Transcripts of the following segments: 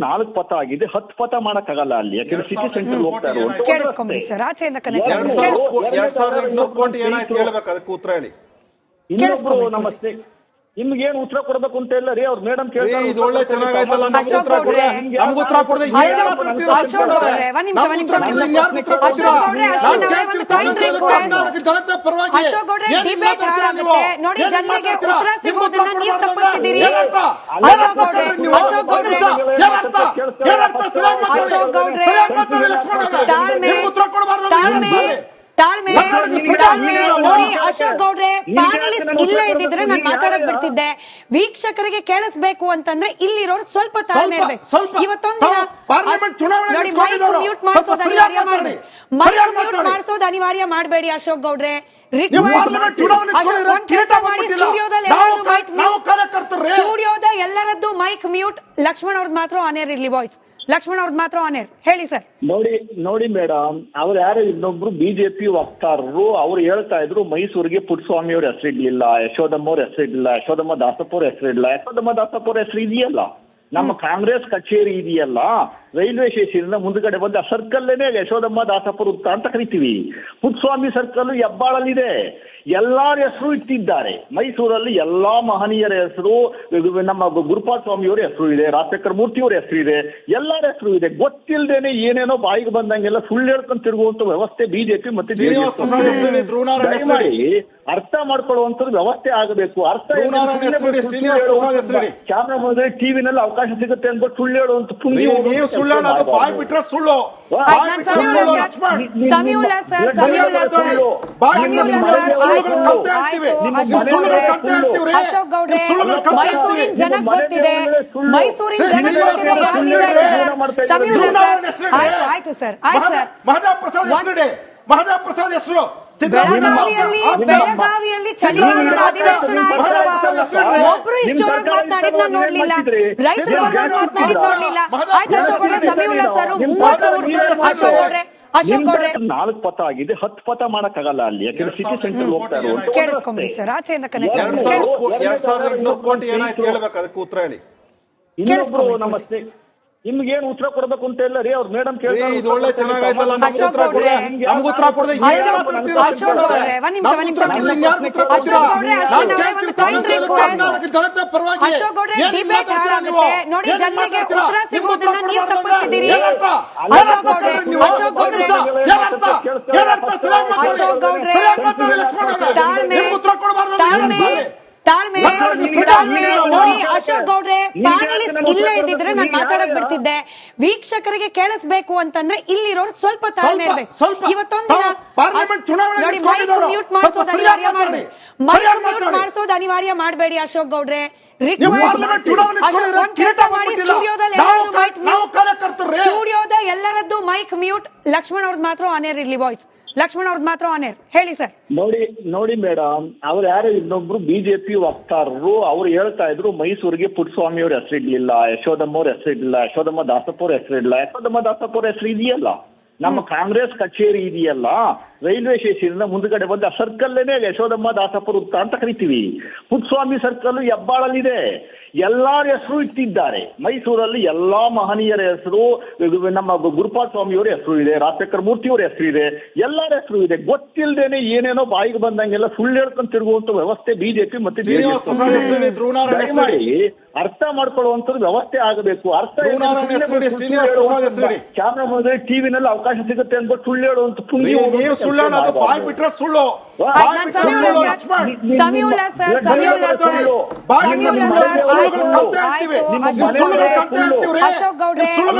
4 ಪಥ ಆಗಿದೆ, 10 ಪಥ ಮಾಡಕ್ಕಾಗಲ್ಲ ಅಲ್ಲಿ, ಯಾಕಂದ್ರೆ ಸಿಟಿ ಸೆಂಟರ್ ಹೋಗ್ತಾ ಇರೋದು. ಕೇಳಿಸ್ಕೊಂಬಿಡಿ ಸರ್, ಆಚೆಯಿಂದ ಕನೆಕ್ಟ್ 2200 ಕೋಟಿ ಏನಾಯ್ತು ಹೇಳ್ಬೇಕು, ಅದಕ್ಕೆ ಉತ್ತರ ಹೇಳಿ. ಇನ್ನೊಬ್ರು ನಮಸ್ತೆ, ನಿಮ್ಗೇನು ಉತ್ತರ ಕೊಡ್ಬೇಕು ಅಂತ ಇಲ್ಲ ರೀ, ಅವ್ರು ಮೇಡಮ್ ಕೇಳ್ತಾರೆ. ಇದು ಒಳ್ಳೆ ಚೆನ್ನಾಗೈತಲ್ಲ, ನಮ್ಗೆ ಉತ್ತರ ಕೊಡದೆ ಏನ್ ಮಾತಾಡ್ತೀರಾ? ಜನತೆ ಪರವಾಗಿ ನೋಡಿ, ಜನರಿಗೆ ಉತ್ತರ ಸಿಗೋದನ್ನ ನೀವು ತಪ್ಪಿಸ್ತಿದ್ದೀರಿ. ತಾಳ್ಮೆ ನೋಡಿ ಅಶೋಕ್ ಗೌಡ್ರೆ, ಪ್ಯಾನಲಿಸ್ಟ್ ಇಲ್ಲೇ ಇದ್ದಿದ್ರೆ ನಾನು ಮಾತಾಡಕ್ ಬಿಡ್ತಿದ್ದೆ. ವೀಕ್ಷಕರಿಗೆ ಕೇಳಿಸ್ಬೇಕು ಅಂತಂದ್ರೆ ಇಲ್ಲಿರೋರು ಸ್ವಲ್ಪ ತಾಳ್ಮೆ ಇರ್ಬೇಕು. ಇವತ್ತೊಂದಿನ ನೋಡಿ, ಮೈಕ್ ಮ್ಯೂಟ್ ಮಾಡಿಸೋದು ಅನಿವಾರ್ಯ ಮಾಡಬೇಡಿ ಅಶೋಕ್ ಗೌಡ್ರೆ. ಸ್ಟುಡಿಯೋದ ಎಲ್ಲರದ್ದು ಮೈಕ್ ಮ್ಯೂಟ್, ಲಕ್ಷ್ಮಣ್ ಅವ್ರದ್ದು ಮಾತ್ರ ಆನ್ ಏರ್ ಇರ್ಲಿ ವಾಯ್ಸ್. ಲಕ್ಷ್ಮಣ್ ಅವ್ರದ್ದು ಮಾತ್ರ ಆನ್ ಏರ್. ಹೇಳಿ ಸರ್. ನೋಡಿ ಮೇಡಮ್, ಅವ್ರು ಯಾರು ಇನ್ನೊಬ್ರು ಬಿಜೆಪಿ ವಕ್ತಾರರು, ಅವ್ರು ಹೇಳ್ತಾ ಇದ್ರು ಮೈಸೂರಿಗೆ ಪುಟ್ಟಸ್ವಾಮಿ ಅವ್ರ ಹೆಸರಿಡ್ಲಿಲ್ಲ, ಯಶೋದಮ್ಮ ಅವ್ರ ಹೆಸರಿಡ್ಲಿಲ್ಲ, ಯಶೋದಮ್ಮ ದಾಸಪ್ಪ ಅವ್ರ ಹೆಸರಿಡ್ಲಿಲ್ಲ. ಯಶೋದಮ್ಮ ದಾಸಪ್ಪ ಅವ್ರ ಹೆಸರು ಇದೆಯಲ್ಲ, ನಮ್ಮ ಕಾಂಗ್ರೆಸ್ ಕಚೇರಿ ಇದೆಯಲ್ಲ, ರೈಲ್ವೆ ಸ್ಟೇಷನ್ ಮುಂದ್ಗಡೆ ಬಂದ ಸರ್ಕಲ್ಲೇನೆ ಯಶೋದಮ್ಮ ದಾಸಪ್ಪ ವೃತ್ತ ಅಂತ ಕರಿತೀವಿ. ಪುಟ್ಟಸ್ವಾಮಿ ಸರ್ಕಲ್ ಹೆಬ್ಬಾಳಲ್ಲಿದೆ. ಎಲ್ಲಾರ ಹೆಸರು ಇಟ್ಟಿದ್ದಾರೆ ಮೈಸೂರಲ್ಲಿ. ಎಲ್ಲಾ ಮಹನೀಯರ ಹೆಸರು, ನಮ್ಮ ಗುರುಪಾದ ಸ್ವಾಮಿಯವರ ಹೆಸರು ಇದೆ, ರಾಜಶೇಖರ ಮೂರ್ತಿಯವರ ಹೆಸರು ಇದೆ, ಎಲ್ಲರ ಹೆಸರು ಇದೆ. ಗೊತ್ತಿಲ್ಲದೇನೆ ಏನೇನೋ ಬಾಯಿಗೆ ಬಂದಂಗೆಲ್ಲ ಸುಳ್ಳು ಹೇಳ್ಕೊಂಡು ತಿರುಗುವಂತ ವ್ಯವಸ್ಥೆ ಬಿಜೆಪಿ ಮತ್ತೆ ಮಾಡಿ ಅರ್ಥ ಮಾಡ್ಕೊಳ್ಳುವಂಥದ್ದು ವ್ಯವಸ್ಥೆ ಆಗಬೇಕು. ಅರ್ಥ ಕ್ಯಾಮ್ರಾ ಮುಂದೆ ಟಿವಿನಲ್ಲಿ ಅವಕಾಶ ಸಿಗುತ್ತೆ ಅಂದ್ಬಿಟ್ಟು ಸುಳ್ಳು ಹೇಳುವಂತ ಅಶೋಕ್ ಗೌಡ್ರೆ, ಮೈಸೂರಿನ ಜನಕ್ಕೆ ಗೊತ್ತಿದೆ, ಮೈಸೂರಿನ ಜನಕ್ಕೆ ಗೊತ್ತಿದೆ. ಆಯ್ತು ಸರ್, ಆಯ್ತು ಸರ್. ಮಹದೇವ್ ಪ್ರಸಾದ್ ಹೆಸರು ಬೆಳಗಾವಿಯಲ್ಲಿ ಚಳಿಗಾಲದ ಅಧಿವೇಶನ ಆಯ್ತು. ಒಬ್ರು ಇಷ್ಟೊಳಗೆ ಮಾತನಾಡಿದ್ ನಾನು ನೋಡ್ಲಿಲ್ಲ, ರೈತರ ಮಾತನಾಡಿದ್ ನೋಡ್ಲಿಲ್ಲ. ಆಯ್ತು ಅಶೋಕ್ ಗೌಡ್ರೆ, ಸಮೀವುಲ್ಲಾ ಸರ್ 33. ಅಶೋಕ್ ಗೌಡ್ರೆ, ಅಶೋಕ್ ಗೌಡ್ರೆ 4 ಪಥ ಆಗಿದೆ, 10 ಪಥ ಮಾಡಕ್ಕಾಗಲ್ಲ ಅಲ್ಲಿ, ಯಾಕಂದ್ರೆ ಸಿಟಿ ಸೆಂಟರ್ ಹೋಗ್ತಾ ಇರೋದು. ಕೇಳಿಸ್ಕೊಂಬಿಡಿ ಸರ್, ಆಚೆಯಿಂದ ಕನೆಕ್ಟ್ 2200 ಕೋಟಿ ಏನಾಯ್ತು ಹೇಳ್ಬೇಕು, ಅದಕ್ಕೆ ಉತ್ತರ ಹೇಳಿ. ಇನ್ನೊಬ್ರು ನಮಸ್ತೆ, ನಿಮ್ಗೇನು ಉತ್ತರ ಕೊಡ್ಬೇಕು ಅಂತ ಇಲ್ಲ ರೀ, ಅವ್ರು ಮೇಡಮ್ ಕೇಳ್ತಾರೆ. ಇದು ಒಳ್ಳೆ ಚೆನ್ನಾಗೈತಲ್ಲ, ನಮ್ಗೆ ಉತ್ತರ ಕೊಡದೆ ಏನ್ ಮಾತಾಡ್ತೀರಾ? ಜನತೆ ಪರವಾಗಿ ನೋಡಿ, ಜನರಿಗೆ ಉತ್ತರ ಸಿಗೋದನ್ನ ನೀವು ತಪ್ಪಿಸ್ತಿದ್ದೀರಿ. ತಾಳ್ಮೆ ನೋಡಿ ಅಶೋಕ್ ಗೌಡ್ರೆ, ಪ್ಯಾನಲಿಸ್ಟ್ ಇಲ್ಲೇ ಇದ್ದಿದ್ರೆ ನಾನು ಮಾತಾಡಕ್ ಬಿಡ್ತಿದ್ದೆ. ವೀಕ್ಷಕರಿಗೆ ಕೇಳಿಸ್ಬೇಕು ಅಂತಂದ್ರೆ ಇಲ್ಲಿರೋರು ಸ್ವಲ್ಪ ತಾಳ್ಮೆ ಇರ್ಬೇಕು. ಇವತ್ತೊಂದಿನ ನೋಡಿ, ಮೈಕ್ ಮ್ಯೂಟ್ ಮಾಡಿಸೋದು ಅನಿವಾರ್ಯ ಮಾಡಬೇಡಿ ಅಶೋಕ್ ಗೌಡ್ರೆ. ಸ್ಟುಡಿಯೋದ ಎಲ್ಲರದ್ದು ಮೈಕ್ ಮ್ಯೂಟ್, ಲಕ್ಷ್ಮಣ್ ಅವ್ರದ್ದು ಮಾತ್ರ ಆನ್ ಏರ್ ಇರ್ಲಿ ವಾಯ್ಸ್. ಲಕ್ಷ್ಮಣ್ ಅವ್ರದ್ದು ಮಾತ್ರ ಆನ್ ಏರ್. ಹೇಳಿ ಸರ್. ನೋಡಿ ಮೇಡಮ್, ಅವ್ರು ಯಾರು ಇನ್ನೊಬ್ರು ಬಿಜೆಪಿ ವಕ್ತಾರರು, ಅವ್ರು ಹೇಳ್ತಾ ಇದ್ರು ಮೈಸೂರಿಗೆ ಪುಟ್ಟಸ್ವಾಮಿ ಅವ್ರ ಹೆಸರಿಡ್ಲಿಲ್ಲ, ಯಶೋದಮ್ಮ ಅವ್ರ ಹೆಸರಿಡ್ಲಿಲ್ಲ, ಯಶೋದಮ್ಮ ದಾಸಪ್ಪ ಅವ್ರ ಹೆಸರಿಡ್ಲಿಲ್ಲ. ಯಶೋದಮ್ಮ ದಾಸಪ್ಪ ಅವ್ರ ಹೆಸರು ಇದೆಯಲ್ಲ, ನಮ್ಮ ಕಾಂಗ್ರೆಸ್ ಕಚೇರಿ ಇದೆಯಲ್ಲ, ರೈಲ್ವೆ ಸ್ಟೇಷನ್ ಮುಂದ್ಗಡೆ ಬಂದ ಸರ್ಕಲ್ಲೇನೆ ಯಶೋದಮ್ಮ ದಾಸಪ್ಪ ವೃತ್ತ ಅಂತ ಕರಿತೀವಿ. ಪುಟ್ಟಸ್ವಾಮಿ ಸರ್ಕಲ್ ಹೆಬ್ಬಾಳಲ್ಲಿದೆ. ಎಲ್ಲಾರ ಹೆಸರು ಇಟ್ಟಿದ್ದಾರೆ ಮೈಸೂರಲ್ಲಿ. ಎಲ್ಲಾ ಮಹನೀಯರ ಹೆಸರು, ನಮ್ಮ ಗುರುಪಾದ ಸ್ವಾಮಿಯವರ ಹೆಸರು ಇದೆ, ರಾಜಶೇಖರ ಮೂರ್ತಿಯವರ ಹೆಸರು ಇದೆ, ಎಲ್ಲರ ಹೆಸರು ಇದೆ. ಗೊತ್ತಿಲ್ಲದೇನೆ ಏನೇನೋ ಬಾಯಿಗೆ ಬಂದಂಗೆಲ್ಲ ಸುಳ್ಳು ಹೇಳ್ಕೊಂಡು ತಿರುಗುವಂತ ವ್ಯವಸ್ಥೆ ಬಿಜೆಪಿ ಮತ್ತೆ ಮಾಡಿ ಅರ್ಥ ಮಾಡ್ಕೊಳ್ಳುವಂಥದ್ದು ವ್ಯವಸ್ಥೆ ಆಗಬೇಕು. ಅರ್ಥ ಕ್ಯಾಮ್ರಾ ಮುಂದೆ ಟಿವಿನಲ್ಲಿ ಅವಕಾಶ ಸಿಗುತ್ತೆ ಅಂದ್ಬಿಟ್ಟು ಸುಳ್ಳು ಹೇಳುವಂತ ಅಶೋಕ್ ಗೌಡ್ರೆ,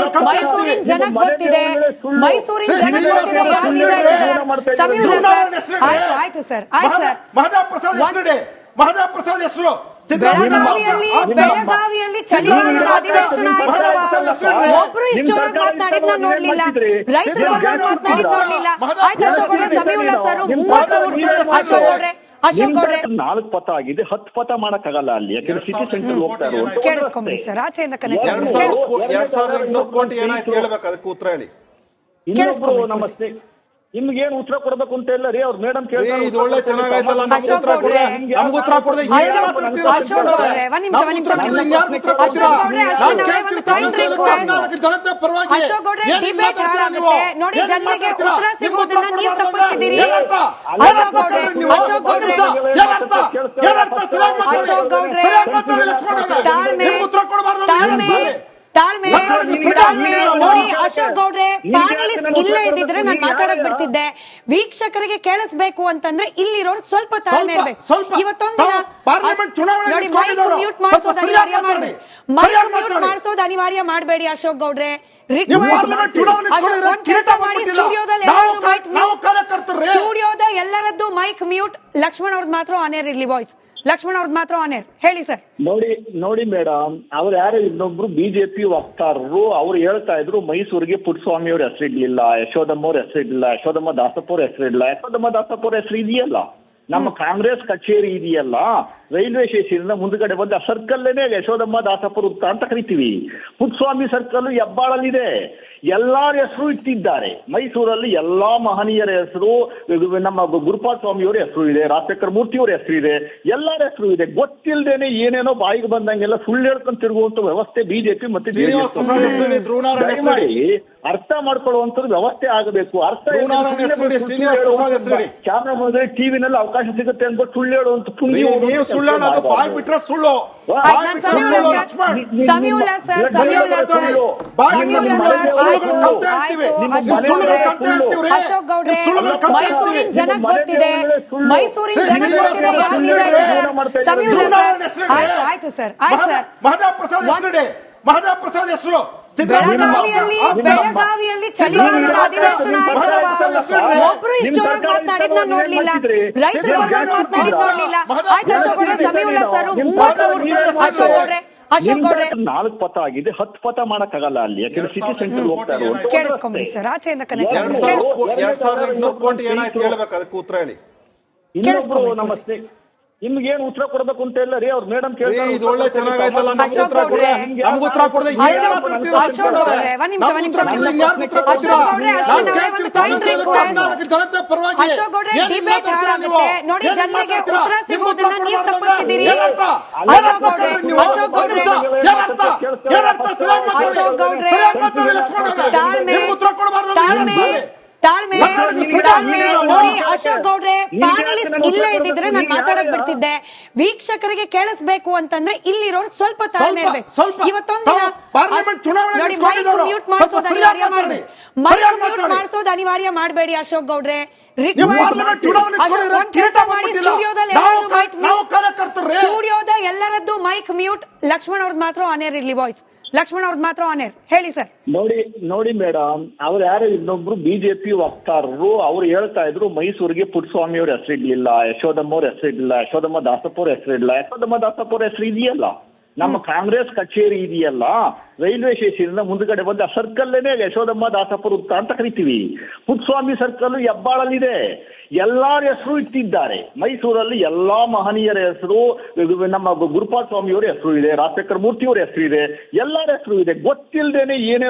ಮೈಸೂರಿನ ಜನಕ್ಕೆ ಗೊತ್ತಿದೆ, ಮೈಸೂರಿನ ಜನಕ್ಕೆ ಗೊತ್ತಿದೆ. ಆಯ್ತು ಸರ್, ಆಯ್ತು ಸರ್. ಮಹದೇವ್ ಪ್ರಸಾದ್ ಹೆಸರು ಬೆಳಗಾವಿಯಲ್ಲಿ ಚಳಿಗಾಲದ ಅಧಿವೇಶನ ಆಯ್ತು. ಒಬ್ರು ಇಷ್ಟೊಳಗೆ ಮಾತನಾಡಿದ್ ನಾನು ನೋಡ್ಲಿಲ್ಲ, ರೈತರ ಮಾತನಾಡಿದ್ ನೋಡ್ಲಿಲ್ಲ. ಆಯ್ತು ಅಶೋಕ್ ಗೌಡ್ರೆ, ಸಮೀವುಲ್ಲಾ ಸರ್ 33. ಅಶೋಕ್ ಗೌಡ್ರೆ, ಅಶೋಕ್ ಗೌಡ್ರೆ 4 ಪಥ ಆಗಿದೆ, 10 ಪಥ ಮಾಡಕ್ಕಾಗಲ್ಲ ಅಲ್ಲಿ, ಯಾಕಂದ್ರೆ ಸಿಟಿ ಸೆಂಟರ್ ಹೋಗ್ತಾ ಇರೋದು. ಕೇಳಿಸ್ಕೊಂಬಿಡಿ ಸರ್, ಆಚೆಯಿಂದ ಕನೆಕ್ಟ್ 2200 ಕೋಟಿ ಏನಾಯ್ತು ಹೇಳ್ಬೇಕು, ಅದಕ್ಕೆ ಉತ್ತರ ಹೇಳಿ. ಇನ್ನೊಬ್ರು ನಮಸ್ತೆ, ನಿಮ್ಗೇನು ಉತ್ತರ ಕೊಡ್ಬೇಕು ಅಂತ ಇಲ್ಲ ರೀ ಅವ್ರ ಮೇಡಮ್ ಇದು ಒಳ್ಳೆ ಚೆನ್ನಾಗೈತಲ್ಲ, ನಮ್ಗೆ ಉತ್ತರ ಕೊಡದೆ ನಮ್ಗೆ ಉತ್ತರ ಕೊಡದೆ ಏನ್ ಮಾತಾಡ್ತೀರಾ? ಅಶೋಕ್ ಗೌಡ್ರೆ, ಒಂದ್ ನಿಮಿಷ, ಒಂದ್ ನಿಮಿಷ. ಅಶೋಕ್ ಗೌಡ್ರೆ, ಜನತೆ ಪರವಾಗಿ ಅಶೋಕ್ ಗೌಡ್ರೆ, ಡಿಬೇಟ್ ಹಾಳಾಗುತ್ತೆ ನೋಡಿ, ಜನರಿಗೆ ಉತ್ತರ ಸಿಗೋದನ್ನ ನೀವು ತಪ್ಪಿಸ್ತಿದ್ದೀರಿ. ಅಶೋಕ್ ಗೌಡ್ರೆ, ಅಶೋಕ್ ಗೌಡ್ರೆ, ಅಶೋಕ್ ಗೌಡ್ರೆ, ತಾಳ್ಮೆ, ತಾಳ್ಮೆ, ತಾಳ್ಮೆ ನೋಡಿ. ಅಶೋಕ್ ಗೌಡ್ರೆ, ಪ್ಯಾನಲಿಸ್ಟ್ ಇಲ್ಲೇ ಇದ್ದಿದ್ರೆ ನಾನು ಮಾತಾಡಕ್ ಬಿಡ್ತಿದ್ದೆ. ವೀಕ್ಷಕರಿಗೆ ಕೇಳಿಸ್ಬೇಕು ಅಂತಂದ್ರೆ ಇಲ್ಲಿರೋರು ಸ್ವಲ್ಪ ತಾಳ್ಮೆ ಇರ್ಬೇಕು. ಇವತ್ತೊಂದಿನ ನೋಡಿ, ಮೈಕ್ ಮ್ಯೂಟ್ ಮಾಡಿಸೋದು ಅನಿವಾರ್ಯ ಮಾಡಬೇಡಿ, ಮೈಕ್ ಮ್ಯೂಟ್ ಮಾಡಿಸೋದು ಅನಿವಾರ್ಯ ಮಾಡಬೇಡಿ ಅಶೋಕ್ ಗೌಡ್ರೆ. ಸ್ಟುಡಿಯೋದ ಎಲ್ಲರದ್ದು ಮೈಕ್ ಮ್ಯೂಟ್, ಲಕ್ಷ್ಮಣ್ ಅವ್ರದ್ದು ಮಾತ್ರ ಆನ್ ಏರ್ ಇರ್ಲಿ ವಾಯ್ಸ್. ಲಕ್ಷ್ಮಣ್ ಅವ್ರದ್ದು ಮಾತ್ರ ಆನ್ ಏರ್. ಹೇಳಿ ಸರ್. ನೋಡಿ ಮೇಡಮ್, ಅವ್ರು ಯಾರು ಇನ್ನೊಬ್ರು ಬಿಜೆಪಿ ವಕ್ತಾರರು, ಅವ್ರು ಹೇಳ್ತಾ ಇದ್ರು ಮೈಸೂರಿಗೆ ಪುಟ್ಟಸ್ವಾಮಿ ಅವ್ರ ಹೆಸರಿಡ್ಲಿಲ್ಲ, ಯಶೋದಮ್ಮ ಅವ್ರ ಹೆಸರಿಡ್ಲಿಲ್ಲ, ಯಶೋದಮ್ಮ ದಾಸಪ್ಪ ಅವ್ರ ಹೆಸರಿಡ್ಲಿಲ್ಲ. ಯಶೋದಮ್ಮ ದಾಸಪ್ಪ ಅವ್ರ ಹೆಸರು ಇದೆಯಲ್ಲ, ನಮ್ಮ ಕಾಂಗ್ರೆಸ್ ಕಚೇರಿ ಇದೆಯಲ್ಲ, ರೈಲ್ವೆ ಸ್ಟೇಷನ್ ಮುಂದ್ಗಡೆ ಬಂದ ಸರ್ಕಲ್ಲೇನೆ ಯಶೋದಮ್ಮ ದಾಸಪ್ಪ ವೃತ್ತ ಅಂತ ಕರಿತೀವಿ. ಪುಟ್ಟಸ್ವಾಮಿ ಸರ್ಕಲ್ ಹೆಬ್ಬಾಳಲ್ಲಿದೆ. ಎಲ್ಲಾರ ಹೆಸರು ಇಟ್ಟಿದ್ದಾರೆ ಮೈಸೂರಲ್ಲಿ. ಎಲ್ಲಾ ಮಹನೀಯರ ಹೆಸರು, ನಮ್ಮ ಗುರುಪಾದ ಸ್ವಾಮಿಯವರ ಹೆಸರು ಇದೆ, ರಾಜಶೇಖರ ಮೂರ್ತಿಯವರ ಹೆಸರು ಇದೆ, ಎಲ್ಲರ ಹೆಸರು ಇದೆ. ಗೊತ್ತಿಲ್ಲದೇನೆ ಏನೇನೋ ಬಾಯಿಗೆ ಬಂದಂಗೆಲ್ಲ ಸುಳ್ಳು ಹೇಳ್ಕೊಂಡು ತಿರುಗುವಂತ ವ್ಯವಸ್ಥೆ ಬಿಜೆಪಿ ಮತ್ತೆ ಮಾಡಿ ಅರ್ಥ ಮಾಡ್ಕೊಳ್ಳುವಂತದ್ದು ವ್ಯವಸ್ಥೆ ಆಗಬೇಕು. ಅರ್ಥ ಕ್ಯಾಮ್ರಾ ಮುಂದೆ ಟಿವಿನಲ್ಲಿ ಅವಕಾಶ ಸಿಗುತ್ತೆ ಅಂದ್ಬಿಟ್ಟು ಸುಳ್ಳು ಹೇಳುವಂತ ಬಾಯ್ ಬಿಟ್ರೆ ಸುಳ್ಳು. ಅಶೋಕ್ ಗೌಡ್ರೆ, ಮೈಸೂರಿನ ಜನಕ್ಕೆ ಗೊತ್ತಿದೆ, ಮೈಸೂರಿನ ಜನಕ್ಕೆ ಗೊತ್ತಿದೆ. ಆಯ್ತು ಸರ್, ಆಯ್ತು ಸರ್. ಮಹದೇವ್ ಪ್ರಸಾದ್ ಹೆಸರು ಬೆಳಗಾವಿಯಲ್ಲಿ ಚಳಿಗಾಲದ ಅಧಿವೇಶನ ಆಯ್ತು. ಒಬ್ರು ಇಷ್ಟೊಳಗೆ ಮಾತನಾಡಿದ್ ನಾನು ನೋಡ್ಲಿಲ್ಲ, ರೈತರು ಮಾತನಾಡಿದ್ ನೋಡ್ಲಿಲ್ಲ. ಆಯ್ತು ಅಶೋಕ್ ಗೌಡ್ರೆ, ಸಮೀವುಲ್ಲಾ ಸರ್ 33. ಅಶೋಕ್ ಗೌಡ್ರೆ, ಅಶೋಕ್ ಗೌಡ್ರೆ, 4 ಪಥ ಆಗಿದೆ, 10 ಪಥ ಮಾಡಕ್ಕಾಗಲ್ಲ ಅಲ್ಲಿ, ಯಾಕಂದ್ರೆ ಸಿಟಿ ಸೆಂಟರ್ ಹೋಗ್ತಾ ಇರೋದು. ಕೇಳಿಸ್ಕೊಂಬಿಡಿ ಸರ್, ಆಚೆಯಿಂದ ಕನೆಕ್ಟ್ 2200 ಕೋಟಿ ಏನಾಯ್ತು ಹೇಳ್ಬೇಕು, ಅದಕ್ಕೆ ಉತ್ತರ ಹೇಳಿ. ಇನ್ನೊಬ್ರು ನಮಸ್ತೆ, ನಿಮ್ಗೇನು ಉತ್ತರ ಕೊಡ್ಬೇಕು ಅಂತ ಇಲ್ಲ ರೀ ಅವ್ರ ಮೇಡಮ್ ಕೇಳ್ತಾರೆ. ಇದು ಒಳ್ಳೆ ಚೆನ್ನಾಗೈತಲ್ಲ, ನಮ್ಗೆ ಉತ್ತರ ಕೊಡದೆ ನಮ್ಗೆ ಉತ್ತರ ಕೊಡದೆ ಏನ್ ಮಾತಾಡ್ತೀರಾ? ಅಶೋಕ್ ಗೌಡ್ರೆ, ಒಂದ್ ನಿಮಿಷ, ಒಂದ್ ನಿಮಿಷ. ಜನತೆ ಪರವಾಗಿ ಅಶೋಕ್ ಗೌಡ್ರೆ, ಡಿಬೇಟ್ ಹಾಳಾಗುತ್ತೆ ನೋಡಿ, ಜನರಿಗೆ ಉತ್ತರ ಸಿಗೋದನ್ನ ನೀವು ತಪ್ಪಿಸ್ತಿದ್ದೀರಿ. ಅಶೋಕ್ ಗೌಡ್ರೆ, ಅಶೋಕ್ ಗೌಡ್ರೆ, ಅಶೋಕ್ ಗೌಡ್ರೆ, ತಾಳ್ಮೆ, ತಾಳ್ಮೆ, ತಾಳ್ಮೆ, ತಾಳ್ಮೆ ನೋಡಿ. ಅಶೋಕ್ ಗೌಡ್ರೆ, ಪ್ಯಾನಲಿಸ್ಟ್ ಇಲ್ಲೇ ಇದ್ದಿದ್ರೆ ನಾನು ಮಾತಾಡಕ್ ಬಿಡ್ತಿದ್ದೆ. ವೀಕ್ಷಕರಿಗೆ ಕೇಳಿಸ್ಬೇಕು ಅಂತಂದ್ರೆ ಇಲ್ಲಿರೋರು ಸ್ವಲ್ಪ ತಾಳ್ಮೆ ಇರ್ಬೇಕು. ಇವತ್ತೊಂದಿನ ನೋಡಿ, ಮೈಕ್ ಮ್ಯೂಟ್ ಮಾಡಿಸೋದು ಅನಿವಾರ್ಯ ಮಾಡಬೇಡಿ, ಮೈಕ್ ಮ್ಯೂಟ್ ಮಾಡಿಸೋದು ಅನಿವಾರ್ಯ ಮಾಡಬೇಡಿ ಅಶೋಕ್ ಗೌಡ್ರೆ. ಸ್ಟುಡಿಯೋದ ಎಲ್ಲರದ್ದು ಮೈಕ್ ಮ್ಯೂಟ್, ಲಕ್ಷ್ಮಣ್ ಅವ್ರದ್ದು ಮಾತ್ರ ಆನ್ ಏರ್ ಇರ್ಲಿ ವಾಯ್ಸ್. ಲಕ್ಷ್ಮಣ್ ಅವ್ರದ್ದು ಮಾತ್ರ ಆನ್ ಏರ್. ಹೇಳಿ ಸರ್. ನೋಡಿ ಮೇಡಮ್, ಅವ್ರು ಯಾರು ಇನ್ನೊಬ್ರು ಬಿಜೆಪಿ ವಕ್ತಾರರು, ಅವ್ರು ಹೇಳ್ತಾ ಇದ್ರು ಮೈಸೂರಿಗೆ ಪುಟ್ಟಸ್ವಾಮಿ ಅವ್ರ ಹೆಸರಿಡ್ಲಿಲ್ಲ, ಯಶೋದಮ್ಮ ಅವ್ರ ಹೆಸರಿಡ್ಲಿಲ್ಲ, ಯಶೋದಮ್ಮ ದಾಸಪ್ಪ ಅವ್ರ ಹೆಸರಿಡ್ಲಿಲ್ಲ. ಯಶೋದಮ್ಮ ದಾಸಪ್ಪ ಅವ್ರ ಹೆಸರು ಇದೆಯಲ್ಲ, ನಮ್ಮ ಕಾಂಗ್ರೆಸ್ ಕಚೇರಿ ಇದೆಯಲ್ಲ, ರೈಲ್ವೆ ಸ್ಟೇಷನ್ ಮುಂದ್ಗಡೆ ಬಂದ ಸರ್ಕಲ್ಲೇನೆ ಯಶೋದಮ್ಮ ದಾಸಪ್ಪ ವೃತ್ತ ಅಂತ ಕರಿತೀವಿ. ಪುಟ್ಟಸ್ವಾಮಿ ಸರ್ಕಲ್ ಹೆಬ್ಬಾಳಲ್ಲಿದೆ. ಎಲ್ಲಾರ ಹೆಸರು ಇಟ್ಟಿದ್ದಾರೆ ಮೈಸೂರಲ್ಲಿ. ಎಲ್ಲಾ ಮಹನೀಯರ ಹೆಸರು, ನಮ್ಮ ಗುರುಪಾದ ಸ್ವಾಮಿಯವರ ಹೆಸರು ಇದೆ, ರಾಜಶೇಖರ ಮೂರ್ತಿಯವರ ಹೆಸರು ಇದೆ, ಎಲ್ಲರ ಹೆಸರು ಇದೆ. ಗೊತ್ತಿಲ್ಲದೇನೆ ಏನೇ